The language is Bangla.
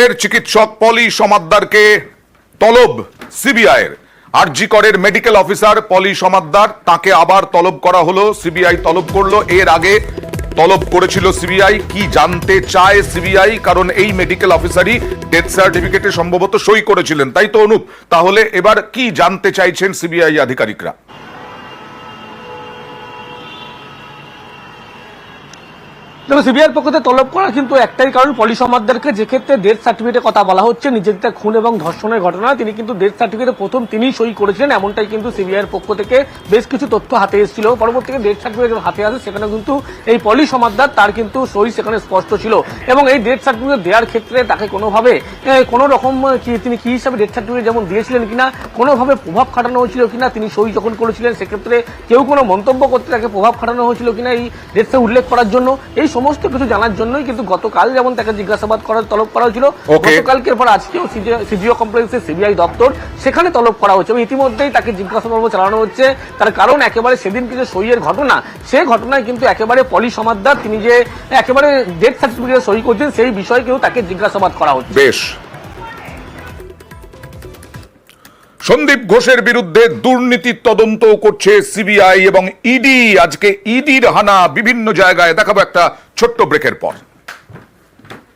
ফের চিকিৎসক পলি সমাদ্দারকে তলব সিবিআইয়ের। আরজি করের মেডিকেল অফিসার পলি সমাদ্দার, তাকে আবার তলব করা হলো, সিবিআই তলব করলো। এর আগে তলব করেছিল সিবিআই। কি জানতে চায় সিবিআই? কারণ এই মেডিকেল অফিসারই ডেথ সার্টিফিকেটে সম্ভবত সই করেছিলেন, তাই তো অনুপ? তাহলে এবার কি জানতে চাইছেন সিবিআই আধিকারিকরা? দেখো, সিবিআইয়ের পক্ষ থেকে তলব করা কিন্তু একটাই কারণ, পলি সমাদ্দারকে যে ক্ষেত্রে ডেথ সার্টিফিকেটের কথা বলা হচ্ছে, নিজেদের খুন এবং ধর্ষণের ঘটনা, তিনি কিন্তু ডেথ সার্টিফিকেটে প্রথম তিনিই সই করেছিলেন, এমনটাই কিন্তু সিবিআইয়ের পক্ষ থেকে বেশ কিছু তথ্য হাতে এসেছিল। পরবর্তীতে ডেথ সার্টিফিকেট হাতে আসে, সেখানে কিন্তু এই পলি সমাদ্দার তার কিন্তু সই সেখানে স্পষ্ট ছিল। এবং এই ডেথ সার্টিফিকেট দেওয়ার ক্ষেত্রে তাকে কোনোভাবে কোনো রকম তিনি কি হিসাবে ডেথ সার্টিফিকেট যেমন দিয়েছিলেন কিনা, কোনোভাবে প্রভাব খাটানো হয়েছিল কিনা, তিনি সই যখন করেছিলেন সেক্ষেত্রে কেউ কোনো মন্তব্য করতে তাকে প্রভাব খাটানো হয়েছিল কিনা এই ডেথে উল্লেখ করার জন্য, এই সমস্ত কিছু জানার জন্যই কিন্তু গতকাল যেমন তাকে জিজ্ঞাসাবাদ করার তলব করা হয়েছিল, গতকালকে পর আজকেও সিজিও কমপ্লেক্সের সিবিআই দপ্তর সেখানে তলব করা হচ্ছে। এবং ইতিমধ্যেই তাকে জিজ্ঞাসাবাদ চালানো হচ্ছে। তার কারণ একেবারে সেদিন কিছু সইয়ের ঘটনা, সেই ঘটনায় কিন্তু একেবারে পলি সমাদ্দার তিনি যে একেবারে ডেথ সার্টিফিকেটে সই করছেন সেই বিষয়ে কিন্তু তাকে জিজ্ঞাসাবাদ করা হচ্ছে। বেশ, সন্দীপ ঘোষের বিরুদ্ধে দুর্নীতির তদন্ত করছে সিবিআই এবং ইডি। আজকে ইডির হানা বিভিন্ন জায়গায়, দেখাবো একটা ছোট্ট ব্রেকের পর।